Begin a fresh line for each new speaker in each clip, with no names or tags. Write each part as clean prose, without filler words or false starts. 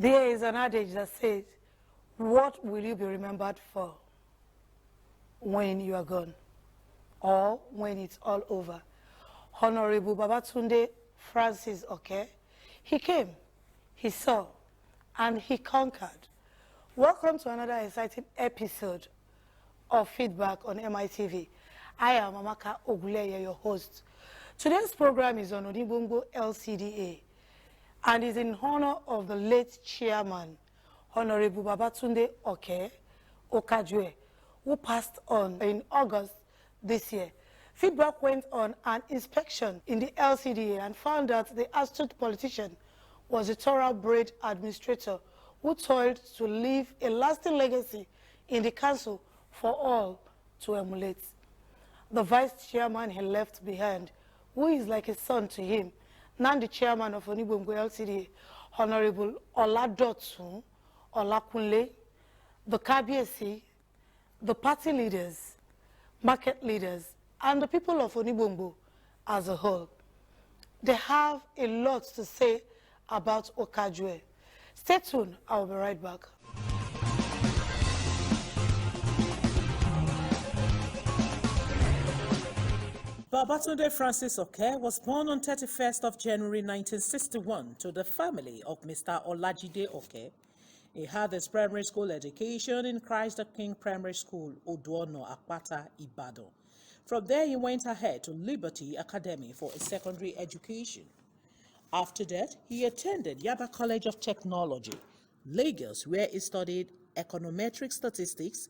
There is an adage that says, what will you be remembered for when you are gone or when it's all over? Honorable Babatunde Francis Oke, he came, he saw, and he conquered. Welcome to another exciting episode of Feedback on MITV. I am Amaka Oguleye, your host. Today's program is on ONIGBONGBO LCDA and is in honor of the late chairman, Honorable Babatunde Okajue, who passed on in August this year. Feedback went on an inspection in the LCDA and found out the astute politician was a thoroughbred administrator who toiled to leave a lasting legacy in the council for all to emulate. The vice chairman he left behind, who is like a son to him, now the chairman of ONIGBONGBO LCDA, Honorable Oladotun Olakunle, the Kabiesi, the party leaders, market leaders, and the people of ONIGBONGBO as a whole. They have a lot to say about Okajue. Stay tuned, I'll be right back.
Babatunde Francis Oke was born on 31st of January 1961 to the family of Mr. Olajide Oke. He had his primary school education in Christ the King Primary School, Oduono, Akpata, Ibadan. From there, he went ahead to Liberty Academy for his secondary education. After that, he attended Yaba College of Technology, Lagos, where he studied econometric statistics.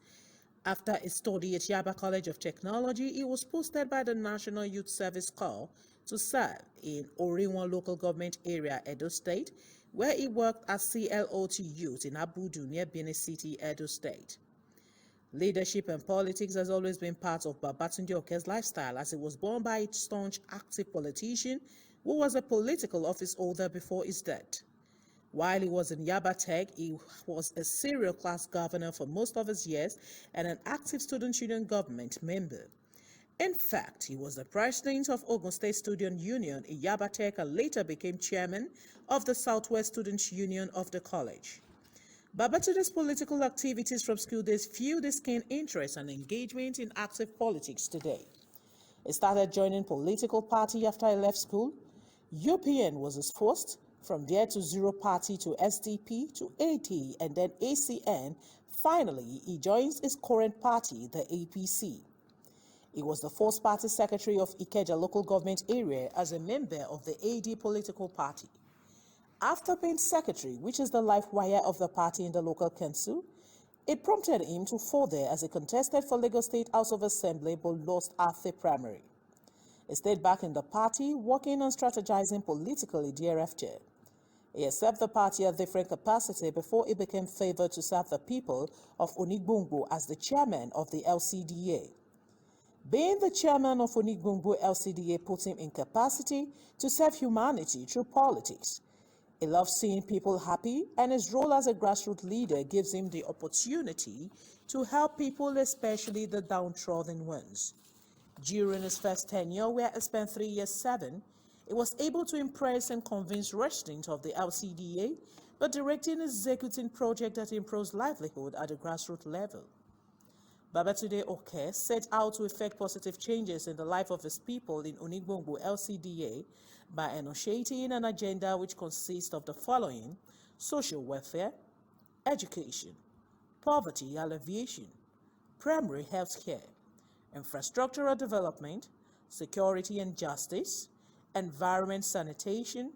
After his study at Yaba College of Technology, he was posted by the National Youth Service Corps to serve in Oriwon local government area, Edo State, where he worked as CLO to youth in Abudu near Benin City, Edo State. Leadership and politics has always been part of Babatunde Oke's lifestyle, as he was born by a staunch, active politician who was a political office holder before his death. While he was in Yaba Tech, he was a serial class governor for most of his years and an active student union government member. In fact, he was the president of Ogun State Student Union in Yaba Tech and later became chairman of the Southwest Student Union of the college. Babatunde's political activities from school days fueled his keen interest and engagement in active politics today. He started joining political party after he left school. UPN was his first. From there to Zero Party to SDP to AT and then ACN, finally he joins his current party, the APC. He was the first party secretary of Ikeja local government area as a member of the AD political party. After being secretary, which is the life wire of the party in the local council, it prompted him to further as he contested for Lagos State House of Assembly but lost at the primary. He stayed back in the party, working on strategizing politically thereafter. He has served the party at different capacity before he became favored to serve the people of ONIGBONGBO as the chairman of the LCDA. Being the chairman of ONIGBONGBO LCDA put him in capacity to serve humanity through politics. He loves seeing people happy, and his role as a grassroots leader gives him the opportunity to help people, especially the downtrodden ones. During his first tenure, where he spent 3 years serving, he was able to impress and convince residents of the LCDA by directing and executing projects that improves livelihood at the grassroots level. Babatunde Oke set out to effect positive changes in the life of his people in ONIGBONGBO LCDA by initiating an agenda which consists of the following: social welfare, education, poverty alleviation, primary health care, infrastructural development, security and justice, environment sanitation,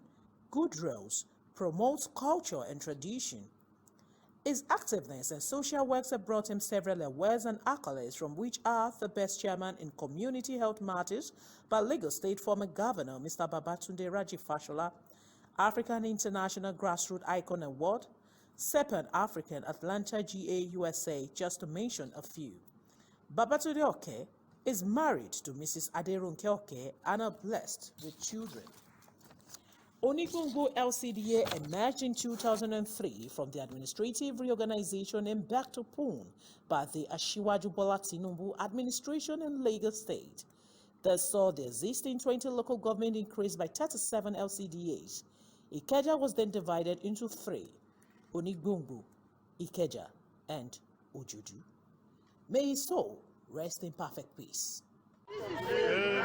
good roads, promotes culture and tradition. His activeness and social works have brought him several awards and accolades, from which are the best chairman in community health matters by Lagos State former Governor Mr. Babatunde Raji Fashola, African International Grassroots Icon Award, Second African Atlanta GA USA, just to mention a few. Babatunde Oke is married to Mrs. Aderunke Oke and are blessed with children. ONIGBONGBO LCDA emerged in 2003 from the administrative reorganization embarked upon by the Asiwaju Bola Tinubu administration in Lagos State. This saw the existing 20 local government increased by 37 LCDAs. Ikeja was then divided into 3. ONIGBONGBO, Ikeja, and Ojudu. May his soul rest in perfect peace.
Amen.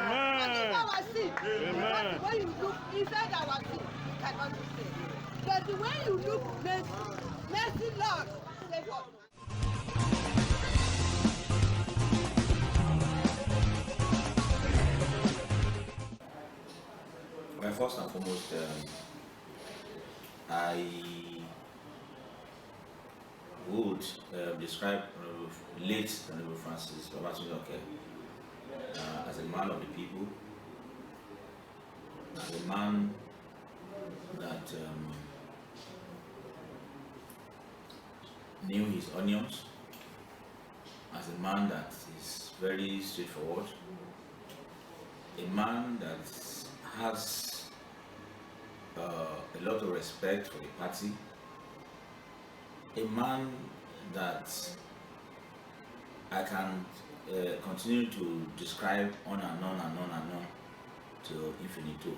Amen. When you look inside our seat, you cannot be saved. But the way you look, mercy, Lord, save us.
Well, first and foremost, I would describe late Honorable Francis Babatunde Oke as a man of the people, as a man that knew his onions, as a man that is very straightforward, a man that has a lot of respect for the party, a man that I can continue to describe on and on and on and on to infinito.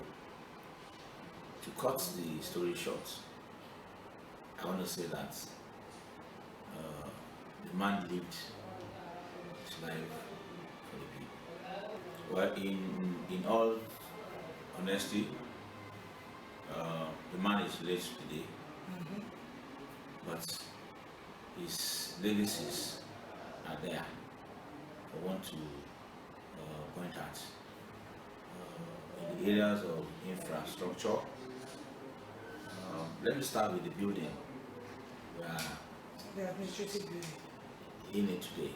To cut the story short, I want to say that the man lived his life for the people. Well, in all honesty, the man is late today, but his legacies are there. I want to point out in the areas of infrastructure. Let me start with the building we are
The administrative building.
in it today.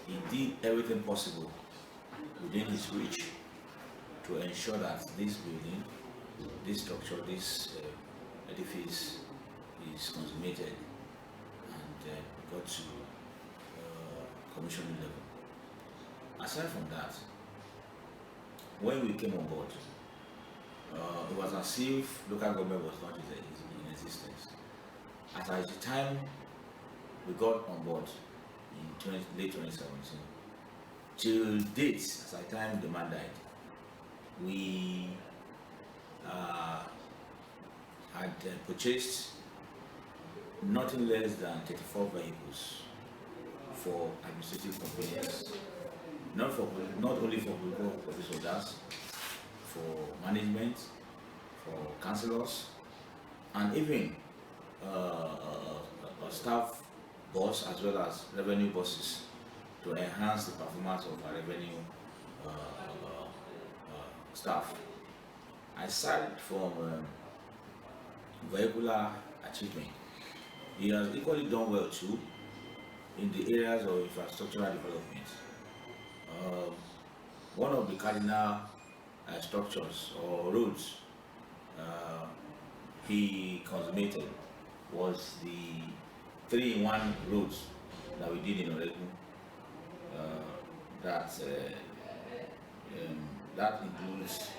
He did everything possible within his reach to ensure that this building, this structure, this edifice is consummated and got to commissioning level. Aside from that, when we came on board, it was as if local government was not in existence. At the time we got on board in late 2017, till date, as at the time the man died, we had purchased nothing less than 34 vehicles for administrative convenience, not only for office holders, for management, for councillors, and even a staff boss as well as revenue bosses to enhance the performance of our revenue staff. Aside from vehicular achievement, he has equally done well too in the areas of infrastructural development. One of the cardinal structures or roads he consummated was the 3-in-1 roads that we did in Oregon. That includes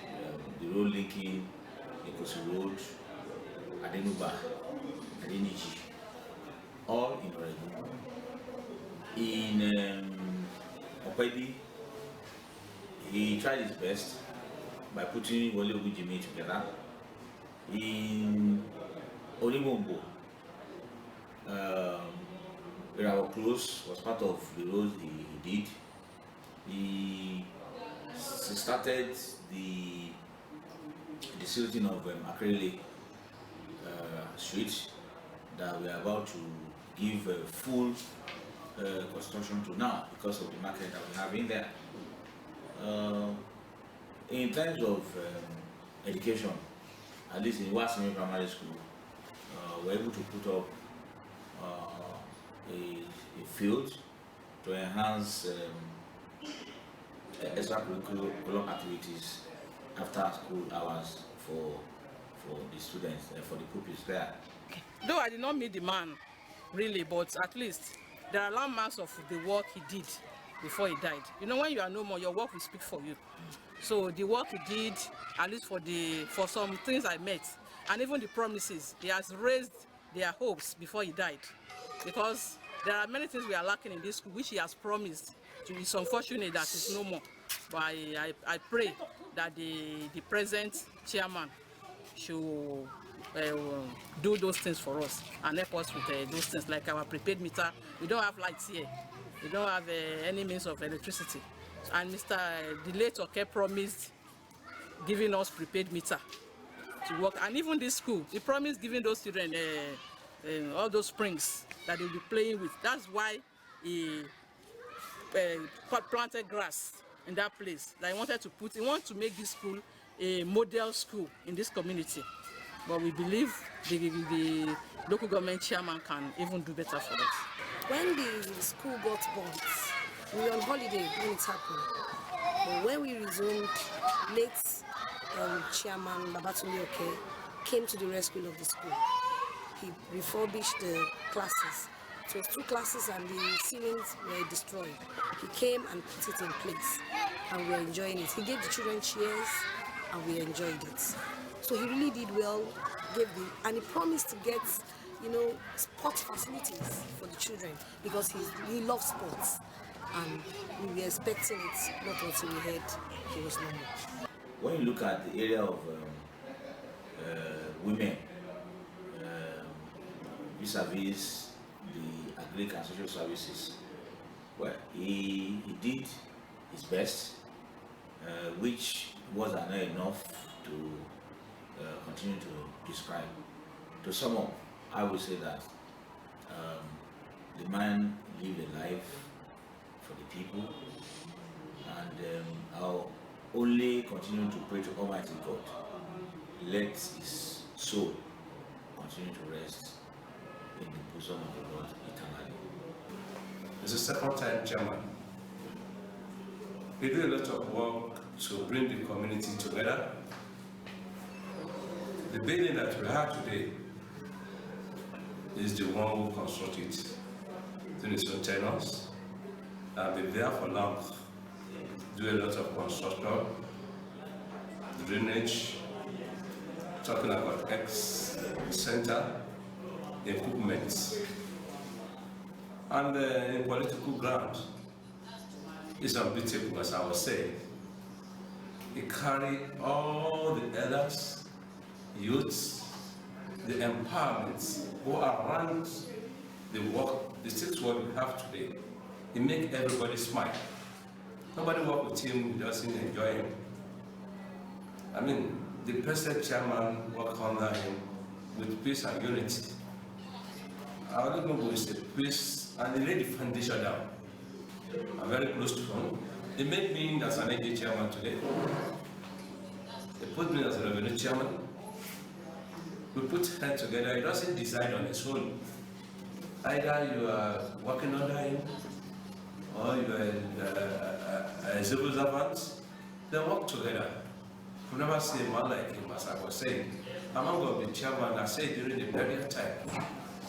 the road linking Ikosi Road, Adenuba, Adeniji, all in Oregon. In Opedi, he tried his best by putting Wole Ogujimi together. In ONIGBONGBO, our close was part of the roads he did. He started the silting of Akrele Street that we are about to give full construction to now because of the market that we have in there. In terms of education, at least in Wasimi Primary School, we're able to put up a field to enhance extracurricular activities after school hours for the students, for the pupils there.
Though I did not meet the man, really, but at least there are landmarks of the work he did before he died. You know, when you are no more, your work will speak for you. So the work he did, at least for some things I met, and even the promises, he has raised their hopes before he died. Because there are many things we are lacking in this school, which he has promised. It's unfortunate that it's no more. But I pray that the present chairman should do those things for us and help us with those things like our prepaid meter. We don't have lights here. We don't have any means of electricity. And Mr. the late Oke promised giving us prepaid meter to work. And even this school, he promised giving those children all those springs that they'll be playing with. That's why he planted grass in that place. Like he wanted to make this school a model school in this community. But we believe the local government chairman can even do better for us.
When the school got burnt, we were on holiday when it happened. But when we resumed, late chairman Babatunde Oke came to the rescue of the school. He refurbished the classes. So it was 2 classes and the ceilings were destroyed. He came and put it in place and we were enjoying it. He gave the children chairs and we enjoyed it. So he really did well, and he promised to get, sports facilities for the children because he loves sports and we were expecting it, not until we heard he was no more.
When you look at the area of women, vis-a-vis the agric and social services, well, he did his best, which wasn't enough to continue to describe. To sum up, I would say that the man lived a life for the people, and I'll only continue to pray to Almighty God, let his soul continue to rest in the bosom of the Lord eternally.
It's the second time chairman. We do a lot of work to bring the community together. The building that we have today is the one who constructed it in its own tenants and been there for long. Do a lot of construction, drainage, talking about ex-center, equipment. And in political ground, it's unbeatable, as I was saying. It carries all the elders, youths, the empowerment who are around the work, the 6 work we have today. It makes everybody smile. Nobody work with him, doesn't enjoy him. I mean, the present chairman work under him with peace and unity. Our ONIGBONGBO is a peace, and they laid the foundation down. I'm very close to him. They made me as an AG chairman today. They put me as a revenue chairman. We put heads together. He doesn't decide on his own. Either you are working under him, or you are a civil servant. They work together. You never see a man like him, as I was saying. I'm not going to be chairman. I said during the period time.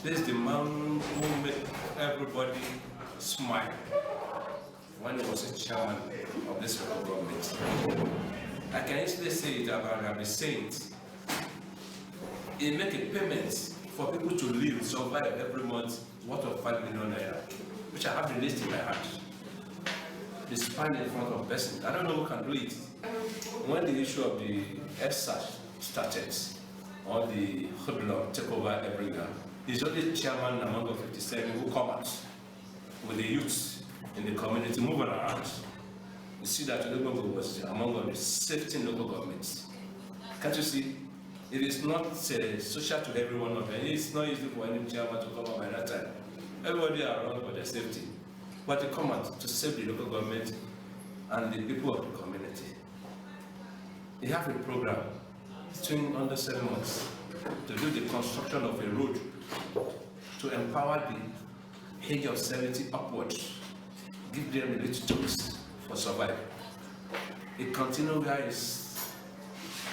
This is the man who made everybody smile when he was a chairman of this local government. I can easily say it about the saints. He make a payment for people to live, survive every month, worth of 5 million naira, which I have the list in my hand. The span in front of person. I don't know who can do it. When the issue of the SSAT started, all the hoodlum take over everywhere. He's only chairman among the 57 who come out with the youths in the community moving around. You see that ONIGBONGBO was among the 16 local governments. Can't you see? It is not social to every one of them. It's not easy for any chairman to come out by that time. Everybody are around for their safety. But they come out to save the local government and the people of the community. They have a program between under 7 months to do the construction of a road to empower the age of 70 upwards, give them a little tools for survival. It continues where his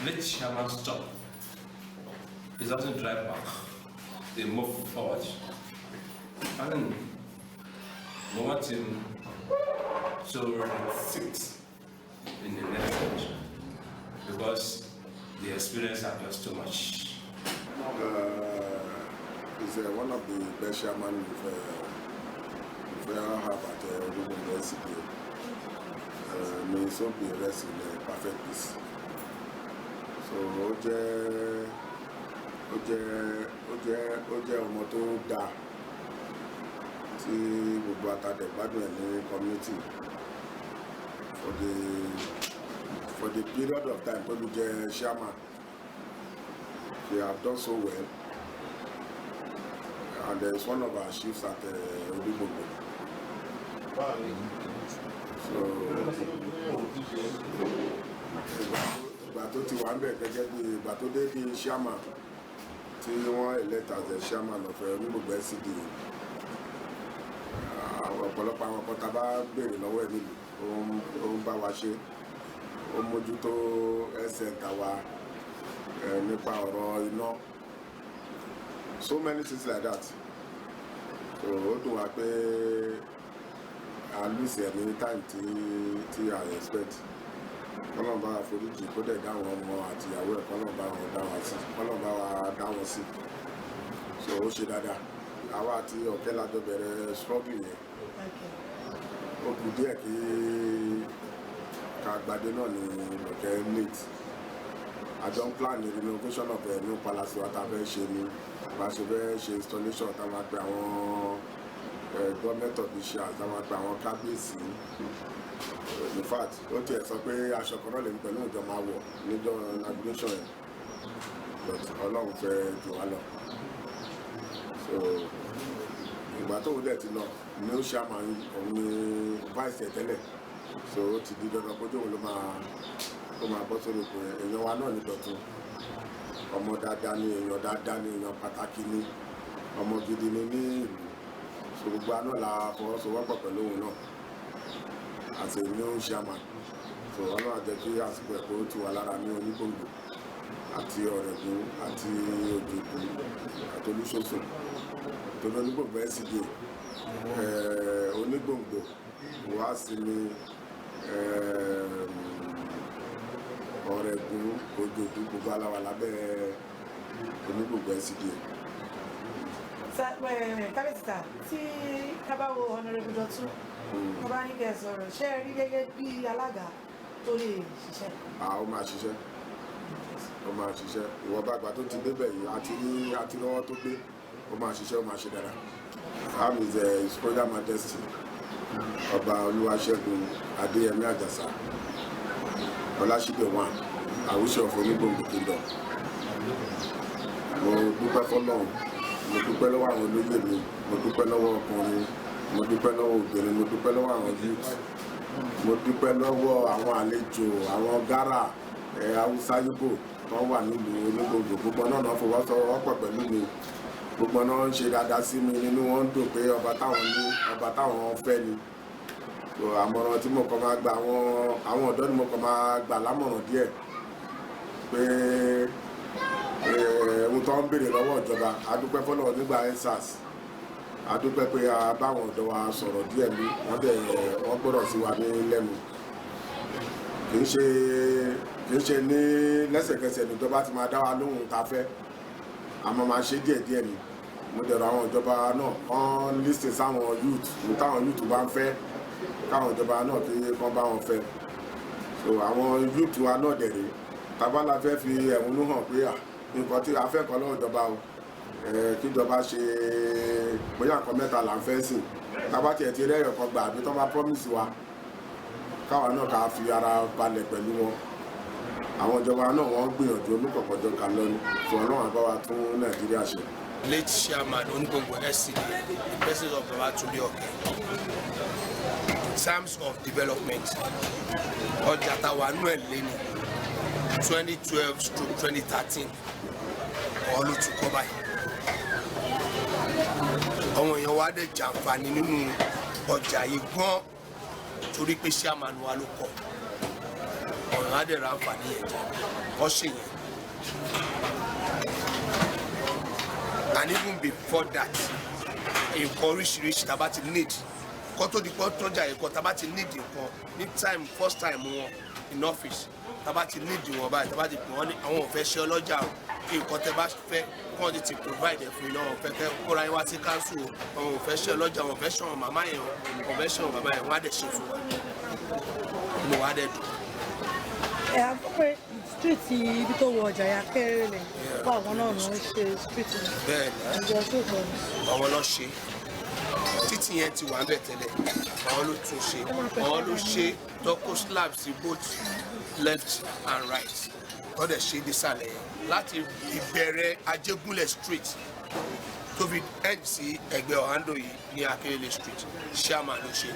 late chairman stop. He doesn't drive back. They move forward. And we want him to sit in the next election because the experience are just too much.
He's one of the best chairman we've ever had at ONIGBONGBO LCDA. May so be rest in perfect peace. So, ó jẹ́ ọmọ tó dáa tí gbogbo àtàdé gbádùn ẹ̀ ní community for the period of time tó ló jẹ́ chairman. They have done so well, and there is one of our chiefs at ONIGBONGBO. So ìgbà tó ti wà ń bẹ̀ gẹ́gẹ́ bí ìgbà tó dé bí chairman tí wọ́n elect as the chairman of ONIGBONGBO LCDA. Ọ̀pọ̀lọpọ̀ àwọn kan tá a bá béèrè lọ́wọ́ ẹ̀ nílùú ó ń bá wa ṣe, ó mójútó health center wa nípa ọ̀rọ̀ iná, so many things like that. So ó dùn wá pé a lose any time tí I expect. Kọ́lọ́n bá wa foríjì kó dẹ̀ dáwọn ọmọ àti ìyàwó ẹ̀, kọ́lọ́n bá wa dá wọn sí. So ó ṣe dáadáa. Àwa àti ọ̀kẹ́ lájọ bẹ̀rẹ̀ struggle yẹn. Ó kù díẹ̀ kí ká gbadé náà ní ọ̀kẹ́ late. I don't plan the renovation of the new palace wa ta fẹ́ ṣe ni, bá ṣe fẹ́ ṣe installation tá máa pe àwọn government officials, tá máa pe àwọn kábíyèsí. In fact ó tiẹ̀ sọ pé aṣọ kan náà lè ní pẹ̀lú ìjọ máa wọ̀ níjọ́ inauguration yẹn, but Ọlọ́run fẹ́ jù wá lọ. So ìgbà tó wọlé ti lọ ní ó chairman òun ní vice tẹ́lẹ̀, so ó ti di dandan kójú òun ló máa bọ́ sórí ipò yẹn. Èèyàn wa náà ní Dọ̀tun, ọmọ dáadáa ni, èèyàn dáadáa ni, èèyàn pàtàkì ni, ọmọ gidi ni ní ìlú. So gbogbo àná la fọwọ́sowọ́pọ̀ pẹ̀lú òun náà àti new chairman. So Ọlọ́run á jẹ́ kí àsìkò ẹ̀kọ́ tù wá lára ní ONIGBONGBO àti Ọ̀rẹ́gun àti Òjòkú àti Olúṣòfò torí ONIGBONGBO LCDA ONIGBONGBO wá sí ní Ọ̀rẹ́gun Òjòkú gbogbo aláwa lábẹ́ ONIGBONGBO LCDA.
Kábíyèsí tí kábàáwo Honorable Dọ̀tun wọ́n bá ní kẹ́ ẹ sọ̀rọ̀, ṣé ẹ rí gẹ́gẹ́ bí alága tó lè ṣiṣẹ́?
Ó máa ṣiṣẹ́, ìwọ̀nba àgbà tó ti débẹ̀ yìí àti lọ́wọ́ tó gbé, ó máa ṣiṣẹ́, ó máa ṣe dáadáa. I'm His Royal Majesty Ọba Olúwaṣẹ́gun Adéyẹmí Àjàsà Ọláṣídé one, Àwùṣe of ONIGBONGBO Kingdom. Mo dúpẹ́ fọ́lọ́run, mo dúpẹ́ lọ́wọ́ àwọn olóyè mi, mo dúpẹ́ lọ́wọ́ ọkùnrin, mo dúpẹ́ lọ́wọ́ obìnrin, mo dúpẹ́ lọ́wọ́ àwọn youth, mo dúpẹ́ lọ́wọ́ àwọn àlejò, àwọn gárà Haúsá Yíbò tó wà nílùú ONIGBONGBO. Gbogbo náà fọwọ́sowọ́pọ̀ pẹ̀lú mi, gbogbo náà ń ṣe dáadáa sí mi, nínú wọn ń dùn pé ọba táwọn fẹ́ ni. So àmọ̀ràn tí mo kàn máa gba àwọn ọ̀dọ́ ni mo kàn máa gbà lámọ̀ràn díẹ̀ pé ohun tó ń béèrè lọ́wọ́ ìjọba, a dúpẹ́ fọ́lọ́run nígbà EndSARS, a dúpẹ́ pé a báwọn ọ̀dọ́ wa sọ̀rọ̀ díẹ̀ ní wọ́n gbọ́dọ̀ sí wa ní lẹ́nu. Kì í ṣe ní lẹ́sẹ̀kẹsẹ̀ níjọba ti máa dá wa lóhùn tá a fẹ́, àmọ́ máa ṣe díẹ̀díẹ̀ ni. Mo dẹ̀rọ àwọn ìjọba náà kán lísìn sáwọn youth, ní táwọn youth bá ń fẹ́ káwọn ìjọba náà kí kán bá wọn fẹ́. So àwọn youth wa náà dẹ̀rẹ̀ tábàlà fẹ́ fi ẹ̀hónú hàn pé nǹkan tí a fẹ́ kọ́ lọ́wọ́ ìjọba o, kí ìjọba ṣe bóyá nǹkan mẹ́ta là ń fẹ́ sìn, tábà tiẹ̀ ti rẹ́yọ̀ kan gbà àbí tó bá promise wa, káwa náà ká fi ara balẹ̀ pẹ̀lú wọn. Àwọn ìjọba náà wọ́n gbìyànjú olúkọ̀kọ̀jọ kan lọ́nu, tí Ọlọ́run bá wa tún Nàìjíríà ṣe.
Late chairman ONIGBONGBO LCDA, the president of Babatunde Oke. In terms of development, ọjà táwa nú ẹ̀ lé ní 2012-2013 ọ̀lù tún kọ́ báyìí. Àwọn èèyàn wa dẹ̀ jàǹfààní nínú ọjà yìí gan torí pé chairman wa ló kọ́. Ọ̀ràn á dẹ̀ ra àǹfààní yẹn jẹ́ kọ́ ṣe yẹn. And even before that, nǹkan oríṣiríṣi tá a bá ti need kó tó di pọ́ tọ́jà ẹ̀kọ́ tá a bá ti need nǹkan ní first time wọn in office tá a bá ti need wọn báyìí tá a bá ti pè wọ́n ní àwọn òfẹ́ ṣe ọlọ́jà o nǹkan tẹ́ bá fẹ́ kọ́ ọ́n ti provide fún iná wọn fẹ́ kóra yín wá sí council o àwọn òfẹ́ ṣe ọlọ́jà wọn fẹ́ ṣe wọn màmá yẹn wọn fẹ́ ṣe wọn bàbá yẹn wọn á dẹ̀ ṣe fún wa inú wa dẹ̀ dùn
ẹ pé street ibi tó wọ ọjà ya kéré lè fún àwọn náà ló ń ṣe street
bẹ́ẹ̀ ni
ìjọ tó kọ
àwọn lọ ṣe títì yẹn ti wà ń bẹ̀ tẹ́lẹ̀ àwọn ló tún ṣe àwọn ló ṣe tọ́kọ slab sí both left and right wọ́n dẹ̀ ṣe nísàlẹ̀ yẹn láti ìbẹ̀rẹ̀ Ajégúnlẹ̀ street tó fi end sí ẹgbẹ́ Ohando yìí ní Akérèlé street chairman ló ṣe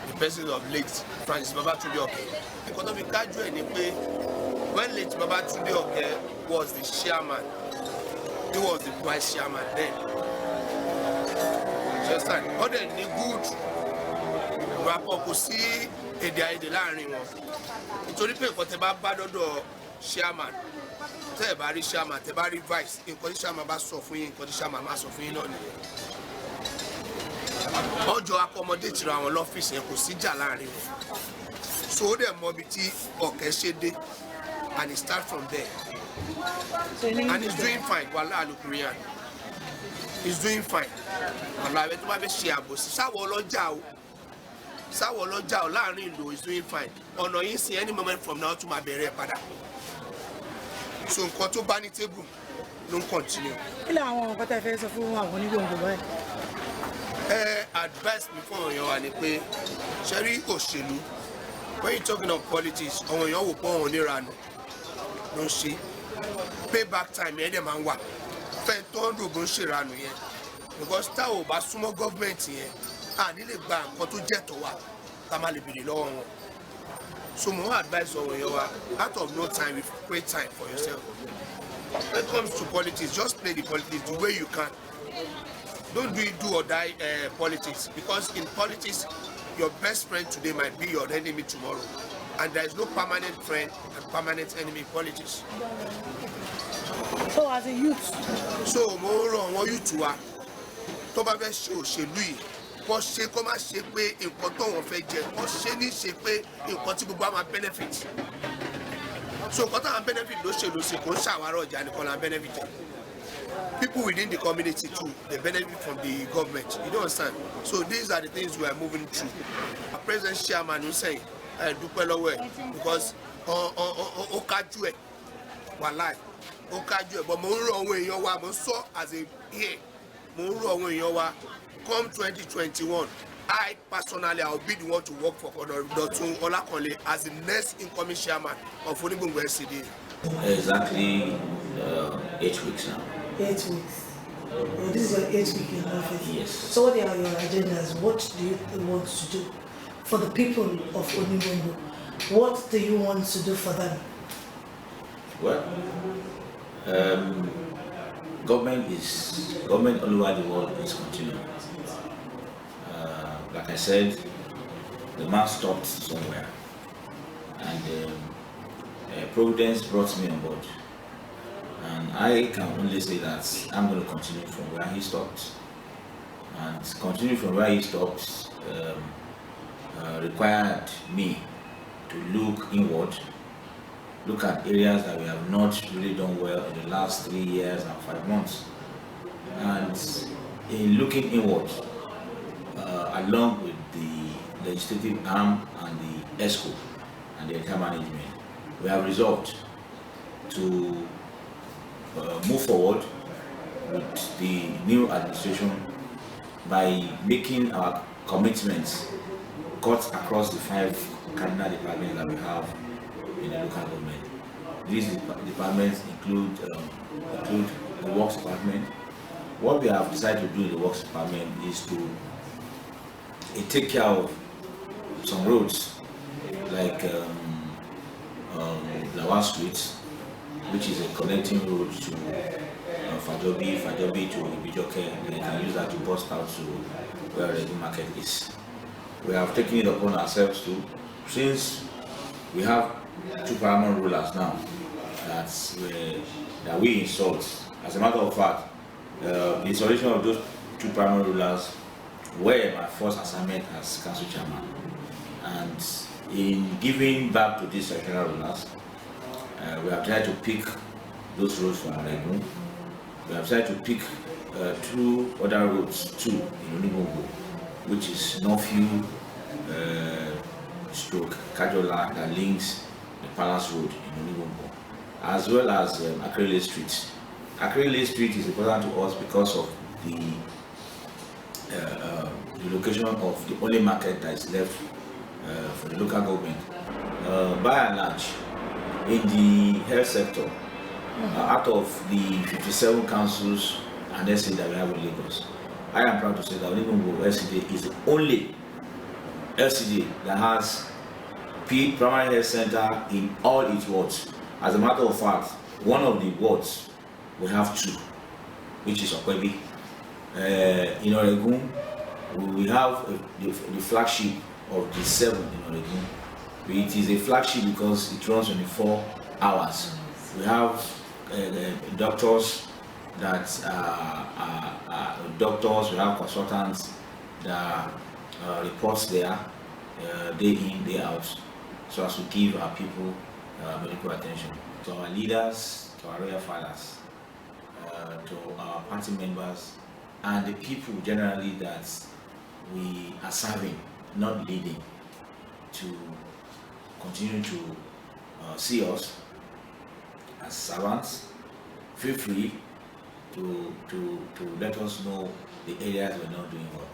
the president of late Francis Babatunde Oke nǹkan tó fi kájú ẹ̀ ni pé when late Babatunde Oke was the chairman he was the vice chairman then understand wọ́n dẹ̀ ní good rapport kò sí èdè àìyedè láàrin wọn nítorí pé nǹkan tẹ bá bá dọ́dọ̀ chairman tẹ́ ẹ̀ bá rí chairman tẹ́ bá rí vice nǹkan tí chairman bá sọ fún yín nǹkan tí chairman máa sọ fún yín náà nìyẹn ọjọ́ accommodate ra wọn lọ́fíìsì yẹn kò sí jà láàrin wọn so ó dẹ̀ mọ ibi tí Ọ̀kẹ́ ṣe dé and he start from there and he's doing fine wàhálà alukurian he's doing fine wàhálà abẹ tó bá fẹ́ ṣe àbòsí sáwọ ọlọ́jà o láàrin ìlú he's doing fine ọ̀nà yìí sí any moment from now tó máa bẹ̀rẹ̀ padà so nǹkan tó bá ní table ló ń continue.
kí lè àwọn nǹkan tẹ́ fẹ́ sọ fún àwọn onígbòǹgbò báyìí.
Advice mi fún èèyàn wa ni pé ṣe rí òṣèlú when you talking of politics àwọn èèyàn wò pọ̀ wọn níranù ló ń ṣe payback time yẹn dẹ̀ máa ń wà fẹ́ẹ́ tó ń dògbò ń ṣèranù yẹn because tá ò bá súnmọ́ gọ́ọ̀mẹ̀ntì yẹn à ní lè gba nǹkan tó jẹ́ tó wa tá a máa lè béèrè lọ́wọ́ wọn so mo advice àwọn èèyàn wa out of no time we create time for yourself when it comes to politics just play the politics the way you can. Don't do it do or die politics because in politics your best friend today might be your enemy tomorrow and there is no permanent friend and permanent enemy in politics.
So as a youth.
So mo rọ àwọn youth wa tó bá fẹ́ ṣe òṣèlú yìí kó ṣe kó má ṣe pé nǹkan tó wọ́n fẹ́ jẹ kó ṣe ní ṣe pé nǹkan tí gbogbo àwọn benefit so nǹkan táwọn benefit ló ṣe ló ṣe kò ń ṣàwárọ̀ ọjà nìkan la benefit jẹ. People within the community too, they benefit from the government. You don't understand? So these are the things we are moving through. Our president chairman will say, dúpẹ́ lọ́wọ́ ẹ̀ because ó kájú ẹ̀ wàláì ó kájú ẹ̀ but mo ń rọ àwọn èèyàn wa mo ń sọ as a here mo ń rọ àwọn èèyàn wa come 2021 I personally I will be the one to work for Dọ̀tun Ọlákànlé as the next incoming chairman of ONIGBONGBO LCDA.
Exactly 8 weeks now.
8 weeks. Well, this is your 8th week in office.
Yes.
So what are your agendas? What do you want to do for the people of ONIGBONGBO? What do you want to do for them?
Well, government all over the world is continuing. Like I said, the man stopped somewhere, and Providence brought me on board. And I can only say that I'm going to continue from where he stopped. And continue from where he stopped required me to look inward, look at areas that we have not really done well in the last 3 years and 5 months. And in looking inward, along with the legislative arm and the ESCO and the entire management, we have resolved to move forward with the new administration by making our commitments cut across the 5 cardinal departments that we have in the local government. These departments include the works department. What we have decided to do in the works department is to take care of some roads like Lawan Street, which is a connecting road to Fajobi to Ibijoke, and you can use that to bust out to where the market is. We have taken it upon ourselves to, since we have 2 paramount rulers now that we installed. As a matter of fact, the installation of those 2 paramount rulers were my first assignment as council chairman. And in giving back to these sectional rulers, we have tried to pick those roads from Oregon. We have tried to pick 2 other roads too in ONIGBONGBO, which is Northview, Stroke, Kajola, that links the Palace Road in ONIGBONGBO, as well as Akrele Street. Akrele Street is important to us because of the location of the only market that is left for the local government. By and large, in the health sector, out of the 57 councils and LCD that we have in Lagos, I am proud to say that ONIGBONGBO LCDA is the only LCD that has primary health center in all its wards. As a matter of fact, one of the wards we have 2, which is Okwebi. In Oregun, we have the flagship of the 7 in Oregun. It is a flagship because it runs 24 hours. We have doctors that we have consultants that reports there day in, day out, so as to give our people medical attention. To our leaders, to our royal fathers, to our party members, and the people generally that we are serving, not leading, to continue to see us as servants. Feel free to let us know the areas we're not doing well.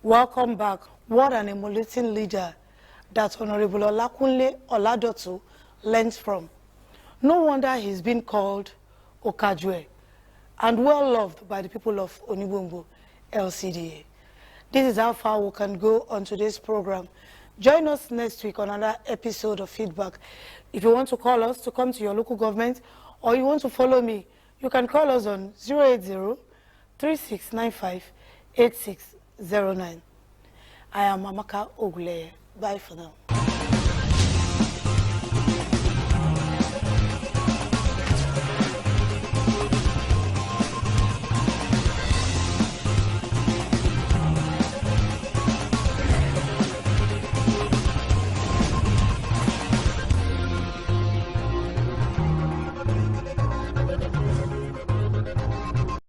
Welcome back. What an emulating leader that Honorable Olakunle Oladotu learns from. No wonder he's been called Okajwe and well loved by the people of ONIGBONGBO LCDA. This is how far we can go on today's program. Join us next week on another episode of Feedback. If you want to call us to come to your local government, or you want to follow me, you can call us on 080-3695-8609. I am Amaka Oguleye. Bye for now.